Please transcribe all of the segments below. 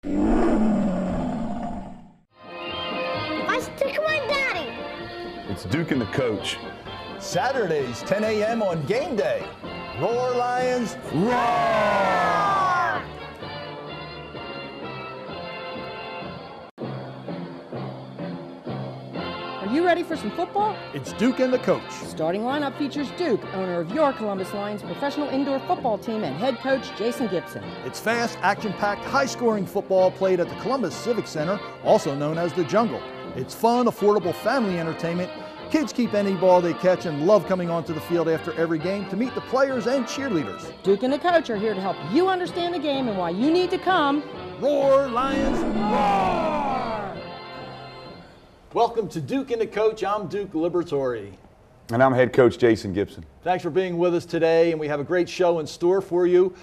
I stick my daddy. It's Duke and the Coach. Saturdays, 10 a.m. on game day. Roar, Lions, roar! Are you ready for some football? It's Duke and the Coach. Starting lineup features Duke, owner of your Columbus Lions professional indoor football team, and head coach Jason Gibson. It's fast, action-packed, high-scoring football played at the Columbus Civic Center, also known as the Jungle. It's fun, affordable family entertainment. Kids keep any ball they catch and love coming onto the field after every game to meet the players and cheerleaders. Duke and the coach are here to help you understand the game and why you need to come. Roar, Lions, roar! Welcome to Duke and the Coach. I'm Duke Liberatore. And I'm head coach Jason Gibson. Thanks for being with us today, and we have a great show in store for you.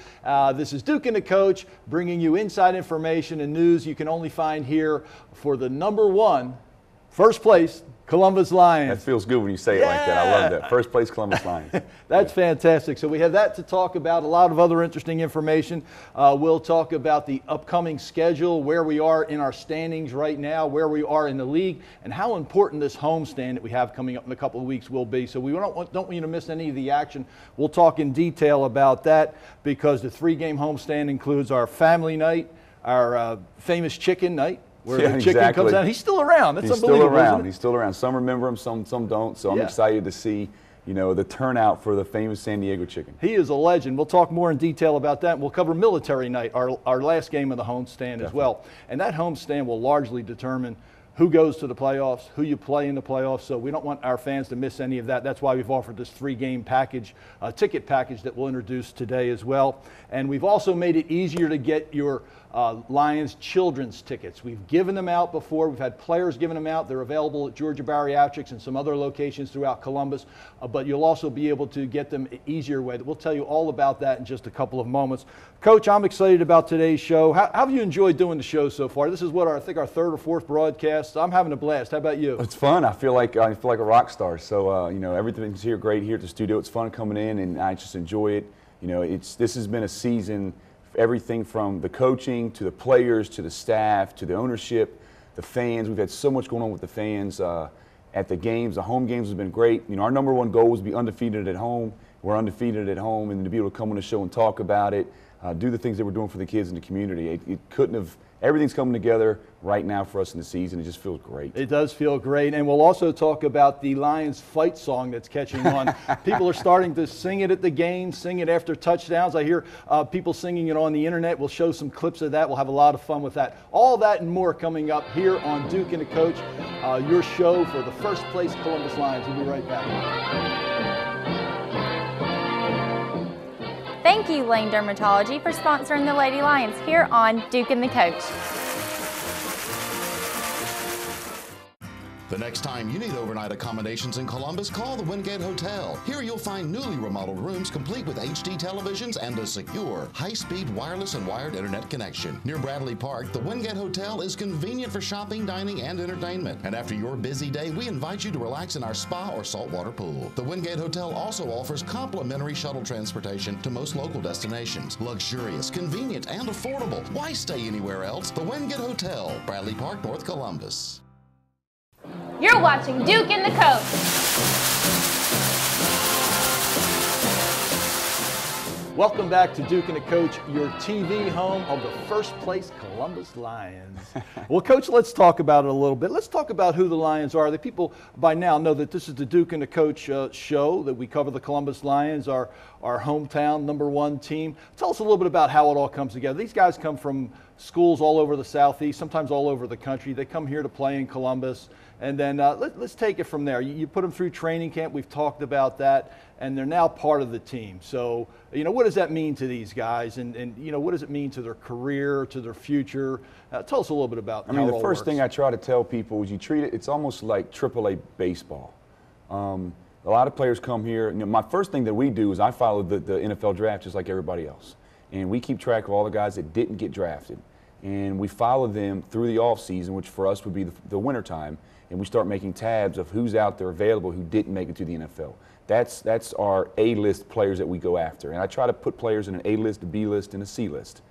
This is Duke and the Coach, bringing you inside information and news you can only find here for the #1, first place, Columbus Lions. That feels good when you say it like that. I love that. First place Columbus Lions. That's fantastic. So we have that to talk about, a lot of other interesting information. We'll talk about the upcoming schedule, where we are in our standings right now, where we are in the league, and how important this homestand that we have coming up in a couple of weeks will be. So we don't want you to miss any of the action. We'll talk in detail about that because the 3-game homestand includes our family night, our famous chicken night, where the chicken comes out. He's still around. That's unbelievable. Still around. He's still around. Some remember him, some don't. So I'm excited to see, the turnout for the famous San Diego chicken. He is a legend. We'll talk more in detail about that. We'll cover military night, our last game of the homestand as well. And that homestand will largely determine who goes to the playoffs, who you play in the playoffs. So we don't want our fans to miss any of that. That's why we've offered this 3-game package, ticket package that we'll introduce today as well. And we've also made it easier to get your Lions children's tickets. We've given them out before. We've had players giving them out. They're available at Georgia Bariatrics and some other locations throughout Columbus, but you'll also be able to get them an easier way. We'll tell you all about that in just a couple of moments. Coach, I'm excited about today's show. How have you enjoyed doing the show so far? This is I think our 3rd or 4th broadcast. I'm having a blast. How about you? It's fun. I feel like a rock star. So everything's here great here at the studio. It's fun coming in, and I just enjoy it. This has been a season. Everything from the coaching to the players to the staff to the ownership, the fans. We've had so much going on with the fans at the games. The home games have been great. Our #1 goal was to be undefeated at home. We're undefeated at home, and to be able to come on the show and talk about it, do the things that we're doing for the kids in the community. It couldn't have. Everything's coming together right now for us in the season. It just feels great. It does feel great. And we'll also talk about the Lions fight song that's catching on. People are starting to sing it at the games, sing it after touchdowns. I hear people singing it on the internet. We'll show some clips of that. We'll have a lot of fun with that. All that and more coming up here on Duke and the Coach, your show for the first place Columbus Lions. We'll be right back. Thank you, Lane Dermatology, for sponsoring the Lady Lions here on Duke and the Coach. The next time you need overnight accommodations in Columbus, call the Wingate Hotel. Here you'll find newly remodeled rooms complete with HD televisions and a secure, high-speed wireless and wired internet connection. Near Bradley Park, the Wingate Hotel is convenient for shopping, dining, and entertainment. And after your busy day, we invite you to relax in our spa or saltwater pool. The Wingate Hotel also offers complimentary shuttle transportation to most local destinations. Luxurious, convenient, and affordable. Why stay anywhere else? The Wingate Hotel, Bradley Park, North Columbus. You're watching Duke and the Coach. Welcome back to Duke and the Coach, your TV home of the first place Columbus Lions. Well, Coach, let's talk about it a little bit. Let's talk about who the Lions are. The people by now know that this is the Duke and the Coach show, that we cover the Columbus Lions, our hometown #1 team. Tell us a little bit about how it all comes together. These guys come from schools all over the Southeast, sometimes all over the country. They come here to play in Columbus. And then let's take it from there. You put them through training camp. We've talked about that. And they're now part of the team. So, what does that mean to these guys? And what does it mean to their career, to their future? Tell us a little bit about how it all works. The first thing I try to tell people is you treat it, it's almost like AAA baseball. A lot of players come here. My first thing that we do is I follow the NFL draft just like everybody else. And we keep track of all the guys that didn't get drafted. And we follow them through the off season, which for us would be the winter time. And we start making tabs of who's out there available who didn't make it to the NFL. That's our A-list players that we go after. And I try to put players in an A-list, a B-list, and a C-list.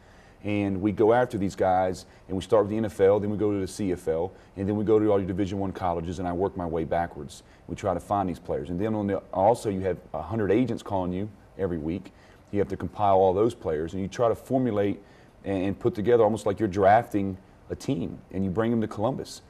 And we go after these guys, and we start with the NFL, then we go to the CFL, and then we go to all your Division I colleges, and I work my way backwards. We try to find these players. And then also you have 100 agents calling you every week. You have to compile all those players, and you try to formulate and put together almost like you're drafting a team, and you bring them to Columbus.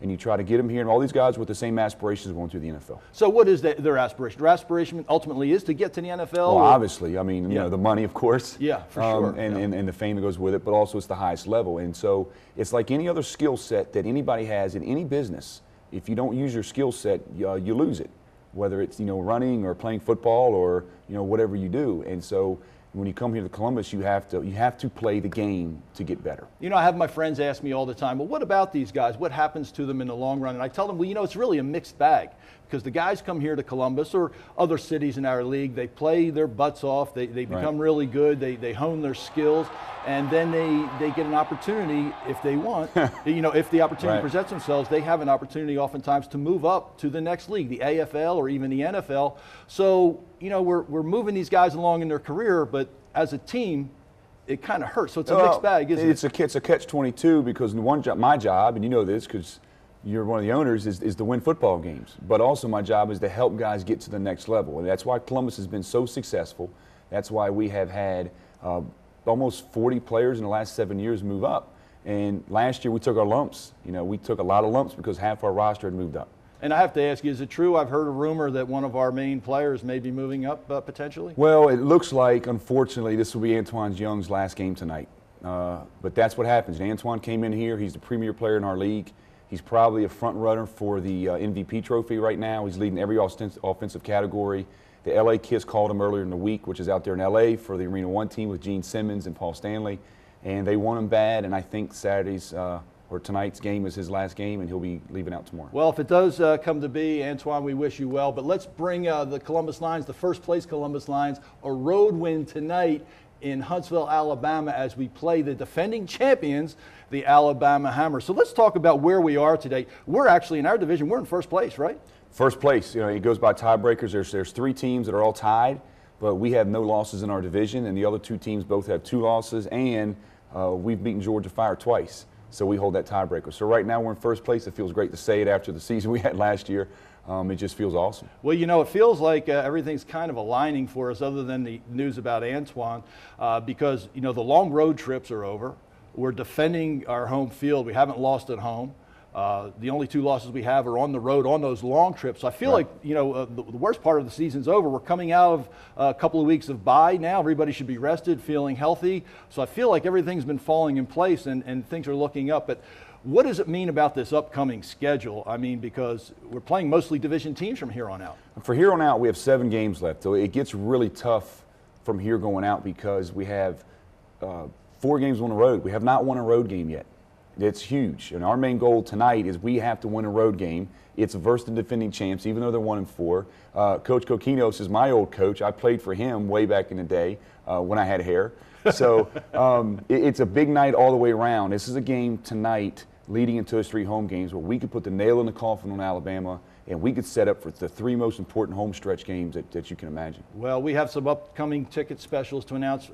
And you try to get them here, and all these guys with the same aspirations going to the NFL. So what is their aspiration? Their aspiration ultimately is to get to the NFL? Well, obviously. I mean, you know, the money, of course. Yeah, for sure. And the fame that goes with it, but also it's the highest level. And so it's like any other skill set that anybody has in any business. If you don't use your skill set, you lose it, whether it's, you know, running or playing football or, you know, whatever you do. And so when you come here to Columbus, you have to play the game to get better. You know, I have my friends ask me all the time, well, what about these guys? What happens to them in the long run? And I tell them, well, you know, it's really a mixed bag, because the guys come here to Columbus or other cities in our league, they play their butts off, they become really good, they hone their skills, and then they get an opportunity if they want. You know, if the opportunity presents themselves, they have an opportunity oftentimes to move up to the next league, the AFL or even the NFL. So, you know, we're moving these guys along in their career, but as a team, it kind of hurts. So it's a mixed bag, isn't it? It's a catch-22, because my job, and you know this because you're one of the owners, is to win football games. But also my job is to help guys get to the next level. And that's why Columbus has been so successful. That's why we have had almost 40 players in the last 7 years move up. And last year we took our lumps. You know, we took a lot of lumps because half our roster had moved up. And I have to ask you, is it true? I've heard a rumor that one of our main players may be moving up potentially. Well, it looks like, unfortunately, this will be Antoine Young's last game tonight. But that's what happens. And Antoine came in here. He's the premier player in our league. He's probably a front runner for the MVP trophy right now. He's leading every offensive category. The LA Kiss called him earlier in the week, which is out there in LA for the Arena 1 team with Gene Simmons and Paul Stanley. And they want him bad, and I think tonight's game is his last game, and he'll be leaving out tomorrow. Well, if it does come to be, Antoine, we wish you well. But let's bring the Columbus Lions, the first place Columbus Lions, a road win tonight in Huntsville, Alabama, as we play the defending champions, the Alabama Hammers. So let's talk about where we are today. We're actually, in our division, we're in first place, right? First place. You know, it goes by tiebreakers. There's 3 teams that are all tied, but we have no losses in our division, and the other 2 teams both have 2 losses, and we've beaten Georgia Fire twice. So we hold that tiebreaker. So right now we're in first place. It feels great to say it after the season we had last year. It just feels awesome. Well, you know, it feels like everything's kind of aligning for us, other than the news about Antoine, because, you know, the long road trips are over. We're defending our home field. We haven't lost at home. The only 2 losses we have are on the road on those long trips. So I feel like, you know, the worst part of the season's over. We're coming out of a couple of weeks of bye now. Everybody should be rested, feeling healthy. So I feel like everything's been falling in place and things are looking up. But what does it mean about this upcoming schedule? I mean, because we're playing mostly division teams from here on out. For here on out, we have 7 games left. So it gets really tough from here going out, because we have 4 games on the road. We have not won a road game yet. It's huge, and our main goal tonight is we have to win a road game. It's versus the defending champs, even though they're 1-4. Coach Coquinos is my old coach. I played for him way back in the day when I had hair. So it's a big night all the way around. This is a game tonight leading into those 3 home games where we could put the nail in the coffin on Alabama, and we could set up for the 3 most important home stretch games that you can imagine. Well, we have some upcoming ticket specials to announce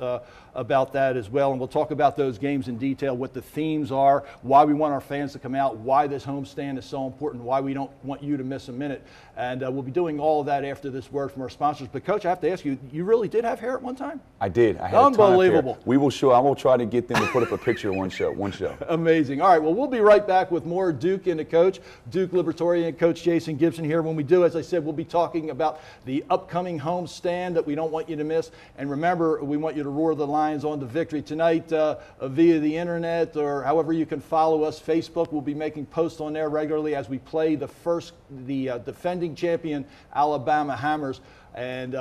about that as well, and we'll talk about those games in detail, what the themes are, why we want our fans to come out, why this homestand is so important, why we don't want you to miss a minute. And we'll be doing all of that after this word from our sponsors. But, Coach, I have to ask you, you really did have hair at one time? I did. I had Unbelievable. I will try to get them to put up a picture one show. Amazing. All right, well, we'll be right back with more Duke and the Coach, Duke Libertorian and Coach Jason Gibson here. When we do, as I said, we'll be talking about the upcoming homestand that we don't want you to miss. And remember, we want you to roar the Lions on to victory tonight via the internet or however you can follow us. Facebook, we'll be making posts on there regularly as we play the defending champion Alabama Hammers. And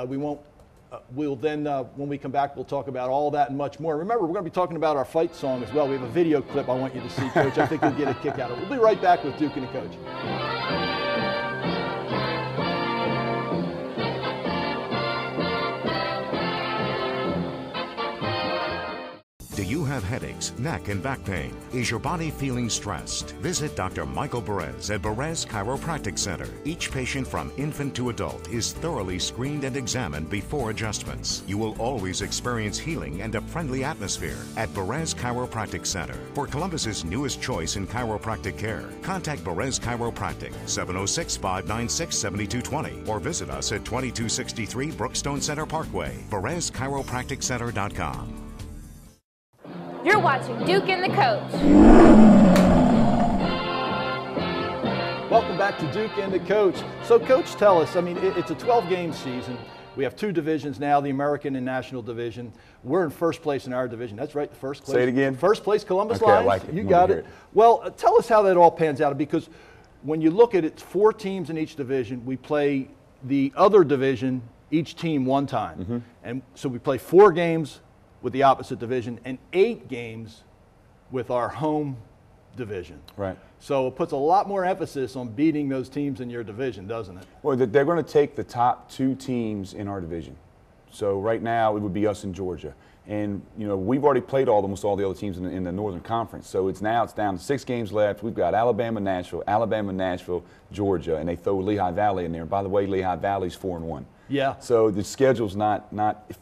we'll then, when we come back, we'll talk about all that and much more. Remember, we're going to be talking about our fight song as well. We have a video clip I want you to see, Coach. I think you'll get a kick out of it. We'll be right back with Duke and the Coach. Do you have headaches, neck and back pain? Is your body feeling stressed? Visit Dr. Michael Perez at Perez Chiropractic Center. Each patient from infant to adult is thoroughly screened and examined before adjustments. You will always experience healing and a friendly atmosphere at Perez Chiropractic Center. For Columbus's newest choice in chiropractic care, contact Perez Chiropractic, 706-596-7220, or visit us at 2263 Brookstone Center Parkway, PerezChiropracticCenter.com. You're watching Duke and the Coach. Welcome back to Duke and the Coach. So, Coach, tell us, I mean, it's a 12-game season. We have two divisions now, the American and National Division. We're in first place in our division. That's right, the first place. Say it again. First place, Columbus Okay, Lions. I like it. You I got wanna it. hear it. Well, tell us how that all pans out, because when you look at it, it's 4 teams in each division. We play the other division, each team one time. Mm-hmm. And so we play 4 games with the opposite division and 8 games with our home division. Right. So it puts a lot more emphasis on beating those teams in your division, doesn't it? Well, they're going to take the top 2 teams in our division. So right now it would be us and Georgia. And, you know, we've already played almost all the other teams in the Northern Conference. So it's down to 6 games left. We've got Alabama, Nashville, Georgia, and they throw Lehigh Valley in there. By the way, Lehigh Valley's 4-1. Yeah. So the schedule's not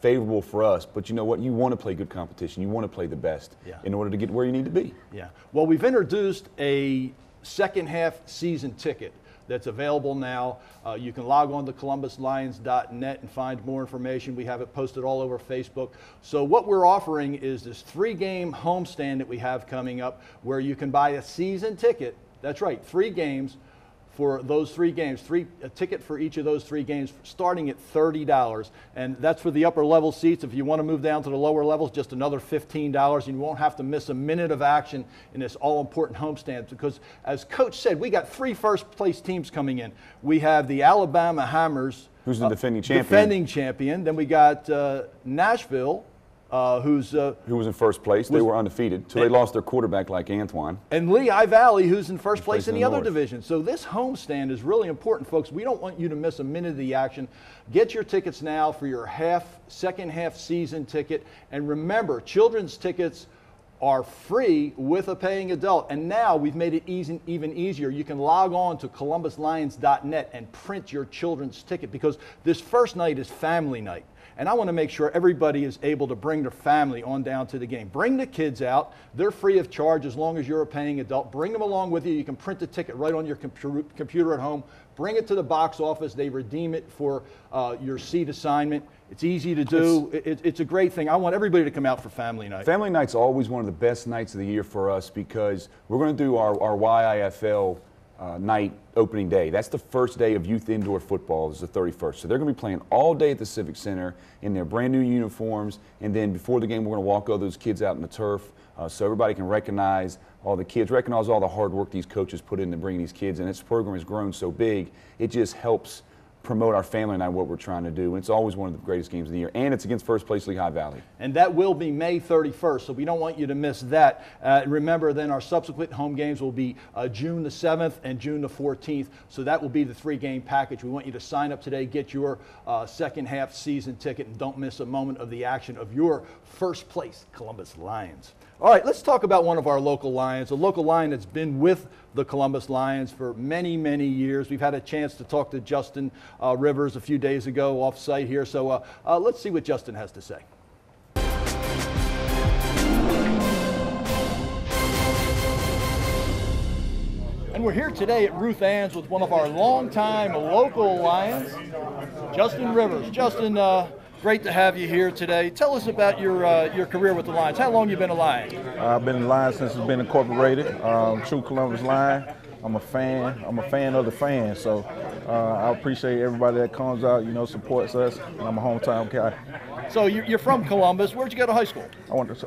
favorable for us, but you know what? You want to play good competition. You want to play the best in order to get where you need to be. Yeah. Well, we've introduced a second half season ticket that's available now. You can log on to columbuslions.net and find more information. We have it posted all over Facebook. So what we're offering is this 3-game homestand that we have coming up where you can buy a season ticket. That's right, 3 games. For those 3 games, a ticket for each of those 3 games, starting at $30, and that's for the upper level seats. If you want to move down to the lower levels, just another $15, and you won't have to miss a minute of action in this all-important homestand. Because, as Coach said, we got 3 first-place teams coming in. We have the Alabama Hammers, who's the defending champion. Then we got Nashville. Who was in first place. They were undefeated, so they lost their quarterback like Antoine. And Lehigh Valley, who's in first place in the other North. division. So this homestand is really important, folks. We don't want you to miss a minute of the action. Get your tickets now for your second half season ticket. And remember, children's tickets are free with a paying adult. And now we've made it even easier. You can log on to columbuslions.net and print your children's ticket, because this first night is family night. And I want to make sure everybody is able to bring their family on down to the game. Bring the kids out. They're free of charge as long as you're a paying adult. Bring them along with you. You can print the ticket right on your computer at home. Bring it to the box office. They redeem it for your seat assignment. It's easy to do. It's a great thing. I want everybody to come out for family night. Family night's always one of the best nights of the year for us, because we're going to do our YIFL night opening day. That's the first day of youth indoor football, is the 31st. So they're going to be playing all day at the Civic Center in their brand new uniforms, and then before the game we're going to walk all those kids out in the turf so everybody can recognize all the kids, recognize all the hard work these coaches put in to bring these kids in. This program has grown so big, it just helps promote our family night, what we're trying to do. And it's always one of the greatest games of the year, and it's against first place Lehigh Valley. And that will be May 31st, so we don't want you to miss that. Remember, then our subsequent home games will be June the 7th and June the 14th, so that will be the 3-game package. We want you to sign up today, get your second half season ticket, and don't miss a moment of the action of your first place Columbus Lions. All right, let's talk about one of our local Lions, a local Lion that's been with the Columbus Lions for many, many years. We've had a chance to talk to Justin Rivers a few days ago off site here, so let's see what Justin has to say. And we're here today at Ruth Ann's with one of our longtime local Lions, Justin Rivers. Justin, great to have you here today. Tell us about your career with the Lions. How long have you been a Lion? I've been a Lion since it's been incorporated. True Columbus Lion. I'm a fan. I'm a fan of the fans. So I appreciate everybody that comes out, supports us. And I'm a hometown guy. So you're from Columbus. Where'd you go to high school? I went to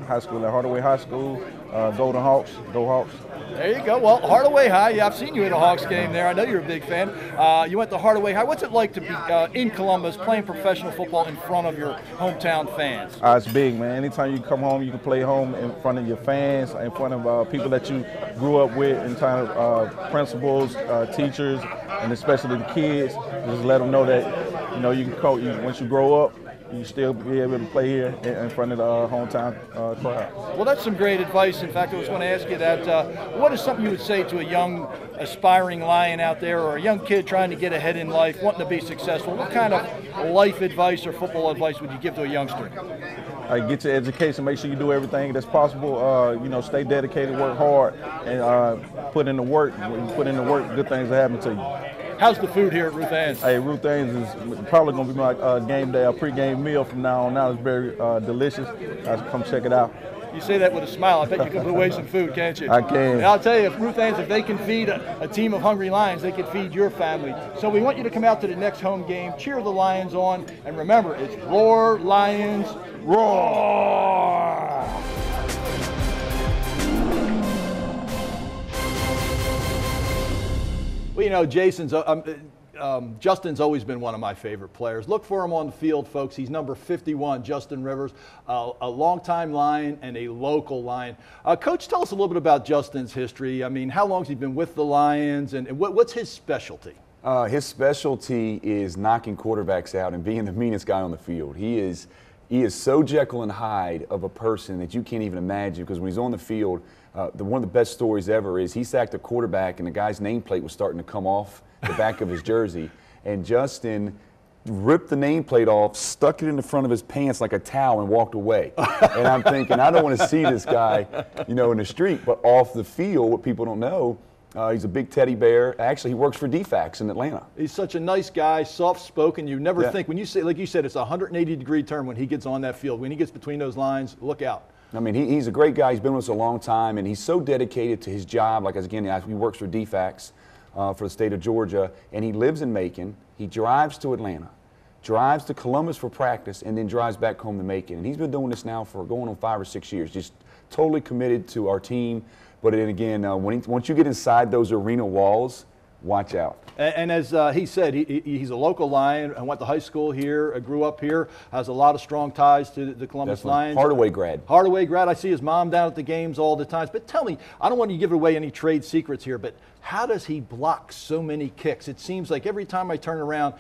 high school at Hardaway High School. Golden Hawks. Go Hawks. There you go. Well, Hardaway High, yeah, I've seen you at a Hawks game there. I know you're a big fan. You went to Hardaway High. What's it like to be in Columbus playing professional football in front of your hometown fans? It's big, man. Anytime you come home, you can play home in front of your fans, in front of people that you grew up with, in time principals, teachers, and especially the kids. Just let them know that, you can coach. Once you grow up, you still be able to play here in front of the hometown crowd. Well, that's some great advice. In fact, I was going to ask you that. What is something you would say to a young aspiring Lion out there, or a young kid trying to get ahead in life, wanting to be successful? What kind of life advice or football advice would you give to a youngster? Get your education, make sure you do everything that's possible. You know, stay dedicated, work hard, and put in the work. When you put in the work, good things will happen to you. How's the food here at Ruth Ann's? Hey, Ruth Ann's is probably going to be my game day, a pregame meal from now on out. It's very delicious. Come check it out. You say that with a smile. I bet you can put away some food, can't you? I can. And I'll tell you, if Ruth Ann's, if they can feed a team of hungry Lions, they can feed your family. So we want you to come out to the next home game, cheer the Lions on, and remember, it's Roar, Lions, roar! Well, you know, Justin's always been one of my favorite players. Look for him on the field, folks. He's number 51, Justin Rivers, a longtime Lion and a local Lion. Coach, tell us a little bit about Justin's history. I mean, how long has he been with the Lions, and what's his specialty? His specialty is knocking quarterbacks out and being the meanest guy on the field. He is so Jekyll and Hyde of a person that you can't even imagine, because when he's on the field, one of the best stories ever is he sacked a quarterback and the guy's nameplate was starting to come off the back of his jersey, and Justin ripped the nameplate off, stuck it in the front of his pants like a towel, and walked away. And I'm thinking, I don't want to see this guy, you know, in the street. But off the field, what people don't know, he's a big teddy bear. Actually, he works for DFAX in Atlanta. He's such a nice guy, soft-spoken. You never think, when you say, like you said, it's a 180-degree turn when he gets on that field. When he gets between those lines, look out. I mean, he's a great guy. He's been with us a long time, and he's so dedicated to his job. Like, again, he works for DFAX for the state of Georgia, and he lives in Macon. He drives to Atlanta, drives to Columbus for practice, and then drives back home to Macon. And he's been doing this now for going on 5 or 6 years, just totally committed to our team. But then again, once you get inside those arena walls, watch out. And as he said, he's a local Lion. I went to high school here, grew up here, has a lot of strong ties to the Columbus Definitely. Lions. Hardaway grad. Hardaway grad. I see his mom down at the games all the time. But tell me, I don't want you to give away any trade secrets here, but how does he block so many kicks? It seems like every time I turn around,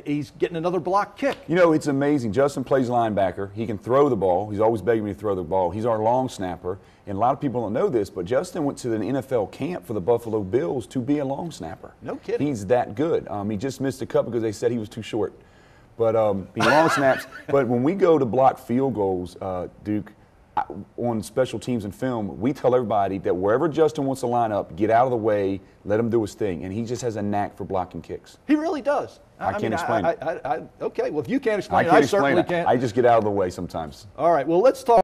he's getting another block kick. You know, it's amazing. Justin plays linebacker. He can throw the ball. He's always begging me to throw the ball. He's our long snapper. And a lot of people don't know this, but Justin went to an NFL camp for the Buffalo Bills to be a long snapper. No kidding. He's that good. He just missed a cut because they said he was too short. But he long snaps. But when we go to block field goals, Duke, on special teams and film, we tell everybody that wherever Justin wants to line up, get out of the way, let him do his thing. And he just has a knack for blocking kicks. He really does. I can't explain it. Okay, well, if you can't explain it, I certainly can't. I just get out of the way sometimes. All right, well, let's talk.